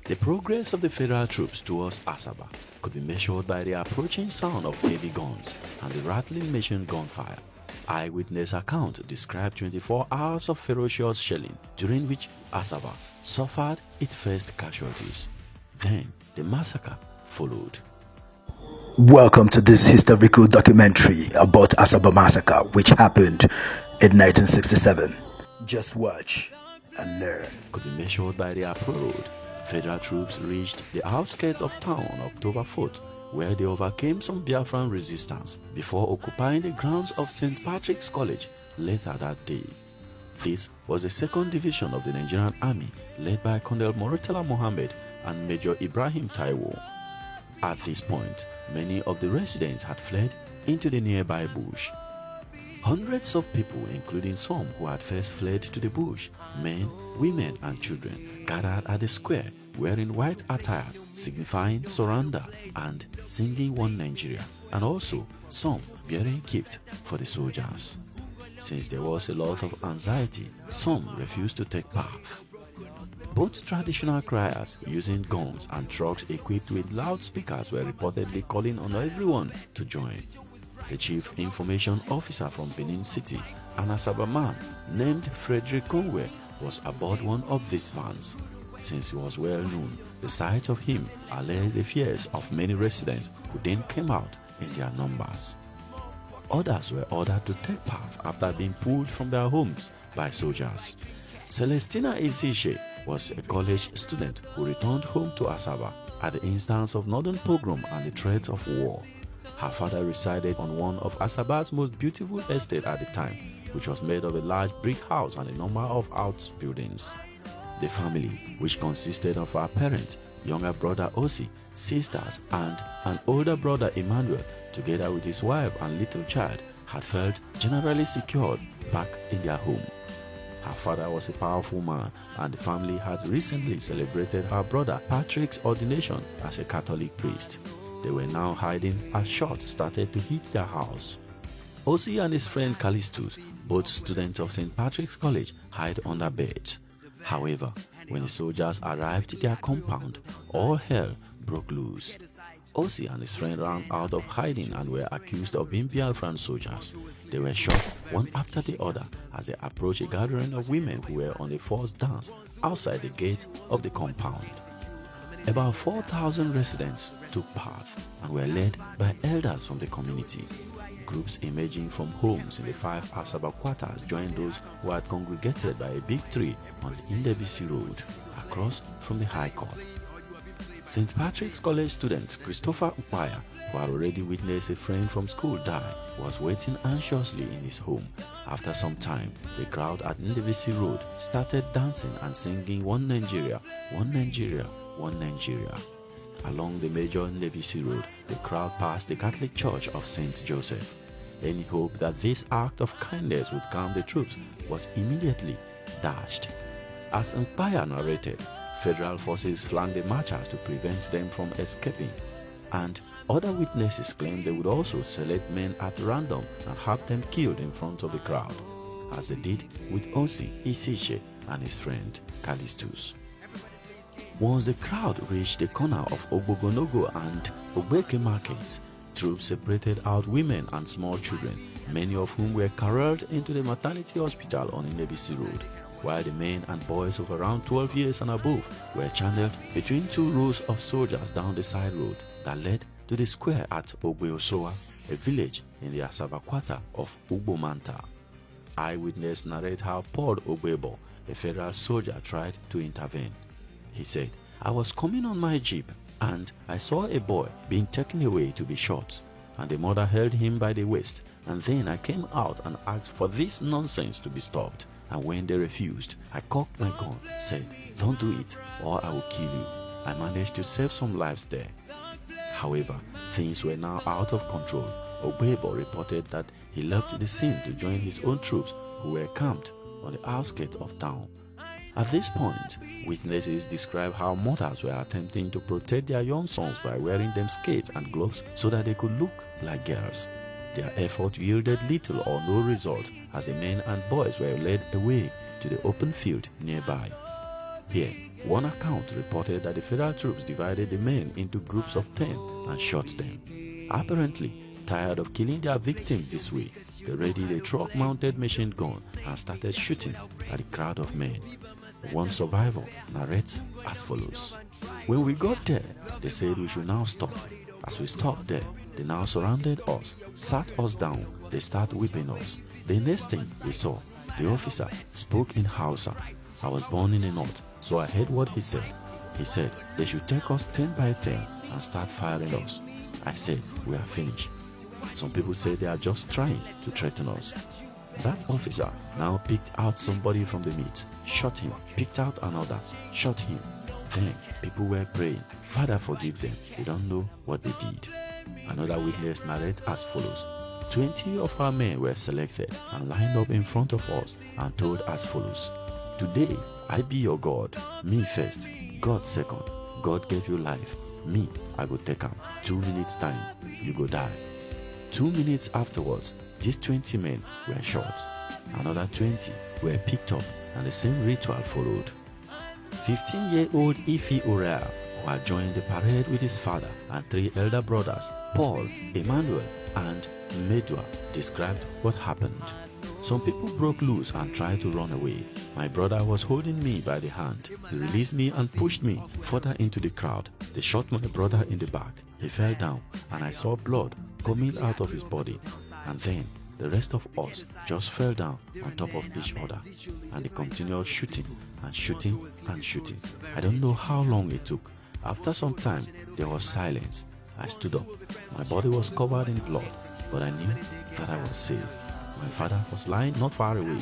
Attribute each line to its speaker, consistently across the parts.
Speaker 1: The progress of the federal troops towards ASABA could be measured by the approaching sound of heavy guns and the rattling machine gun fire. Eyewitness account described 24 hours of ferocious shelling during which ASABA suffered its first casualties. Then the massacre followed.
Speaker 2: Welcome to this historical documentary about ASABA massacre, which happened in 1967. Just watch and learn.
Speaker 1: Could be measured by the approach. Federal troops reached the outskirts of town on October 4th, where they overcame some Biafran resistance before occupying the grounds of St. Patrick's College later that day. This was the 2nd Division of the Nigerian Army, led by Colonel Mortala Mohammed and Major Ibrahim Taiwo. At this point, many of the residents had fled into the nearby bush. Hundreds of people, including some who had first fled to the bush, men, women and children, gathered at the square wearing white attire signifying surrender and singing One Nigeria, and also some bearing gifts for the soldiers. Since there was a lot of anxiety, some refused to take part. Both traditional criers using guns and trucks equipped with loudspeakers were reportedly calling on everyone to join. The chief information officer from Benin City, an ASABA man named Frederick Conway, was aboard one of these vans. Since he was well known, the sight of him allayed the fears of many residents who then came out in their numbers. Others were ordered to take part after being pulled from their homes by soldiers. Celestina Isishe was a college student who returned home to ASABA at the instance of northern pogrom and the threat of war. Her father resided on one of ASABA's most beautiful estates at the time, which was made of a large brick house and a number of outbuildings. The family, which consisted of her parents, younger brother Osi, sisters, and an older brother Emmanuel, together with his wife and little child, had felt generally secured back in their home. Her father was a powerful man, and the family had recently celebrated her brother Patrick's ordination as a Catholic priest. They were now hiding as shots started to hit their house. Osi and his friend Callistus, both students of St. Patrick's College, hid under beds. However, when the soldiers arrived at their compound, all hell broke loose. Osi and his friend ran out of hiding and were accused of being Biafran soldiers. They were shot one after the other as they approached a gathering of women who were on a forced dance outside the gate of the compound. About 4,000 residents took part and were led by elders from the community. Groups emerging from homes in the 5 ASABA quarters joined those who had congregated by a big tree on the Indebisi Road, across from the High Court. St. Patrick's College student Christopher Upaya, who had already witnessed a friend from school die, was waiting anxiously in his home. After some time, the crowd at Indebisi Road started dancing and singing One Nigeria, One Nigeria, One Nigeria. Along the major Indebisi Road, the crowd passed the Catholic Church of St. Joseph. Any hope that this act of kindness would calm the troops was immediately dashed. As Empire narrated, federal forces flanked the marchers to prevent them from escaping, and other witnesses claimed they would also select men at random and have them killed in front of the crowd, as they did with Osi Isishe and his friend Callistus. Once the crowd reached the corner of Ogbogonogo and Ogbeke markets, troops separated out women and small children, many of whom were carried into the maternity hospital on Indebisi Road, while the men and boys of around 12 years and above were channeled between 2 rows of soldiers down the side road that led to the square at Ogbeosowa, a village in the ASABA quarter of Ugbomanta. Eyewitness narrate how Paul Ogbebo, a federal soldier, tried to intervene. He said, "I was coming on my jeep and I saw a boy being taken away to be shot, and the mother held him by the waist, and then I came out and asked for this nonsense to be stopped, and when they refused, I cocked my gun, said, 'Don't do it or I will kill you.' I managed to save some lives there." However, things were now out of control. Ogbebo reported that he left the scene to join his own troops who were camped on the outskirts of town. At this point, witnesses describe how mothers were attempting to protect their young sons by wearing them skates and gloves so that they could look like girls. Their effort yielded little or no result as the men and boys were led away to the open field nearby. Here, One account reported that the federal troops divided the men into groups of 10 and shot them. Apparently, tired of killing their victims this way, they readied a truck-mounted machine gun and started shooting at the crowd of men. One survivor narrates as follows. When we got there, they said we should now stop. As we stopped there, they now surrounded us, sat us down, they started whipping us. The next thing we saw, the officer spoke in Hausa. I was born in the north, so I heard what he said. He said they should take us 10 by 10 and start firing us. I said, we are finished. Some people say they are just trying to threaten us. That officer now picked out somebody from the meet, shot him, picked out another, shot him. Then people were praying, Father forgive them, they don't know what they did. Another witness narrates as follows. 20 of our men were selected and lined up in front of us and told as follows. Today I be your God, me first, God second. God gave you life, me I go take him. 2 minutes time, you go die. 2 minutes afterwards, these 20 men were shot. Another 20 were picked up and the same ritual followed. 15-year-old Ife Uriah, who had joined the parade with his father and 3 elder brothers, Paul, Emmanuel, and Medua, described what happened. Some people broke loose and tried to run away. My brother was holding me by the hand. He released me and pushed me further into the crowd. They shot my brother in the back. He fell down and I saw blood coming out of his body. And then the rest of us just fell down on top of each other. And they continued shooting and shooting and shooting. I don't know how long it took. After some time, there was silence. I stood up. My body was covered in blood, but I knew that I was safe. My father was lying not far away.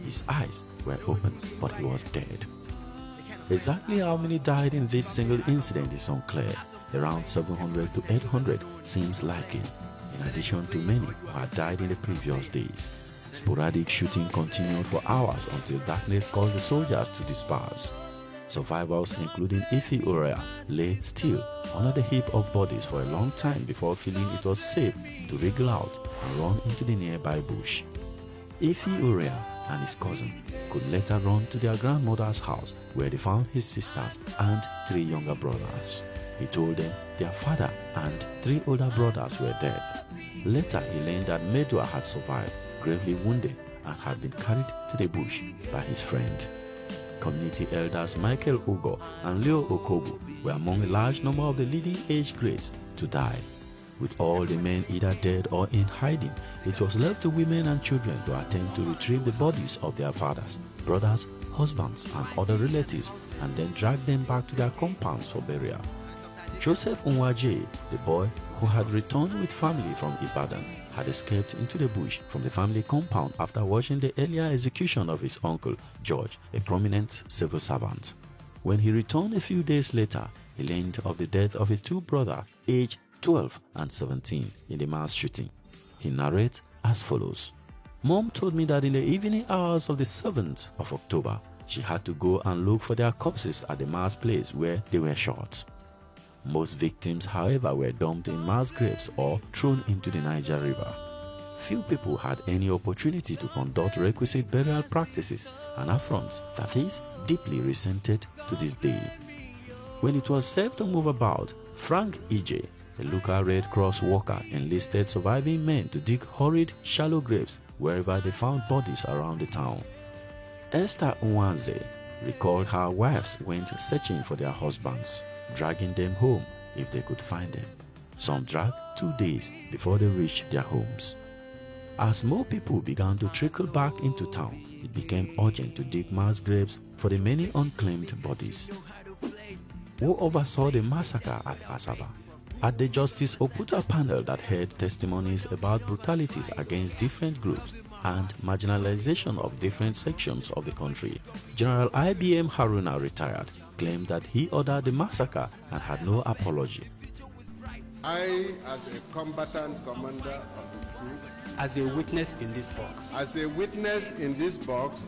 Speaker 1: His eyes were open, but he was dead. Exactly how many died in this single incident is unclear. Around 700 to 800 seems likely, in addition to many who had died in the previous days. Sporadic shooting continued for hours until darkness caused the soldiers to disperse. Survivors, including Ife Uriah, lay still under the heap of bodies for a long time before feeling it was safe to wriggle out and run into the nearby bush. Ife Uriah and his cousin could later run to their grandmother's house where they found his sisters and 3 younger brothers. He told them their father and 3 older brothers were dead. Later he learned that Medua had survived, gravely wounded, and had been carried to the bush by his friend. Community elders Michael Ugo and Leo Okobu were among a large number of the leading age grades to die. With all the men either dead or in hiding, it was left to women and children to attempt to retrieve the bodies of their fathers, brothers, husbands, and other relatives and then drag them back to their compounds for burial. Joseph Unwaje, the boy who had returned with family from Ibadan, had escaped into the bush from the family compound after watching the earlier execution of his uncle, George, a prominent civil servant. When he returned a few days later, he learned of the death of his 2 brothers, aged 12 and 17, in the mass shooting. He narrates as follows. Mom told me that in the evening hours of the 7th of October, she had to go and look for their corpses at the mass place where they were shot. Most victims, however, were dumped in mass graves or thrown into the Niger River. Few people had any opportunity to conduct requisite burial practices, and affronts that is deeply resented to this day. When it was safe to move about, Frank Ije, a local Red Cross worker, enlisted surviving men to dig horrid, shallow graves wherever they found bodies around the town. Esther Nwanze recalled how wives went searching for their husbands, dragging them home if they could find them. Some dragged 2 days before they reached their homes. As more people began to trickle back into town, it became urgent to dig mass graves for the many unclaimed bodies. Who oversaw the massacre at ASABA? At the Justice Oputa panel that heard testimonies about brutalities against different groups and marginalization of different sections of the country, General IBM Haruna, retired, claimed that he ordered the massacre and had no apology.
Speaker 3: I, as a combatant commander of the troop,
Speaker 4: as a witness in this box,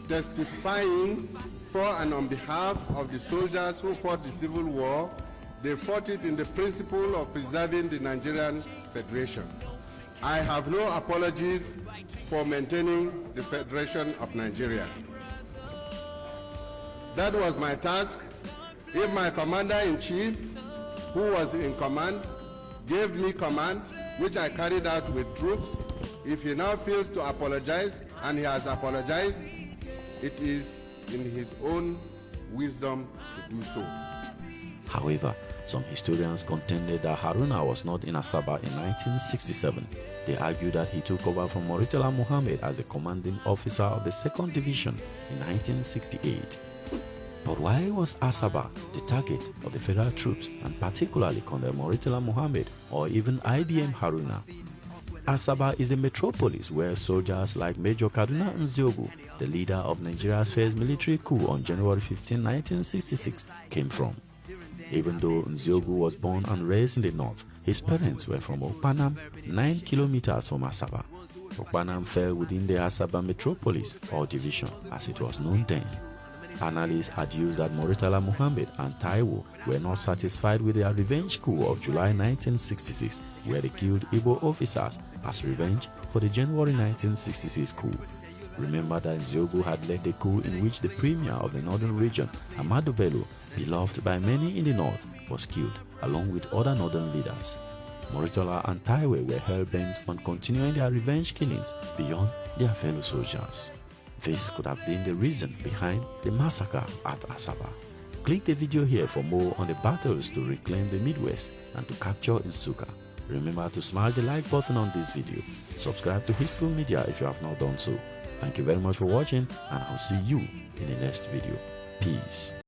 Speaker 4: testifying for and on behalf of the soldiers who fought the Civil War, they fought it in the principle of preserving the Nigerian Federation. I have no apologies for maintaining the Federation of Nigeria. That was my task. If my commander-in-chief, who was in command, gave me command, which I carried out with troops, if he now fails to apologize, and he has apologized, it is in his own wisdom to do so.
Speaker 1: However, some historians contended that Haruna was not in ASABA in 1967. They argued that he took over from Murtala Muhammad as the commanding officer of the 2nd Division in 1968. But why was ASABA the target of the federal troops, and particularly Colonel Murtala Muhammad or even IBM Haruna? ASABA is the metropolis where soldiers like Major Kaduna Nziogu, the leader of Nigeria's first military coup on January 15, 1966, came from. Even though Nziogu was born and raised in the north, his parents were from Okpanam, 9 kilometers from ASABA. Okpanam fell within the ASABA metropolis or division as it was known then. Analysts adduced that Murtala Muhammad and Taiwo were not satisfied with their revenge coup of July 1966, where they killed Igbo officers as revenge for the January 1966 coup. Remember that Nziogu had led the coup in which the premier of the northern region, Ahmadu Bello, beloved by many in the north, was killed along with other northern leaders. Murtala and Taiwo were hell-bent on continuing their revenge killings beyond their fellow soldiers. This could have been the reason behind the massacre at ASABA. Click the video here for more on the battles to reclaim the Midwest and to capture Nsukka. Remember to smash the like button on this video. Subscribe to History Media if you have not done so. Thank you very much for watching, and I'll see you in the next video. Peace.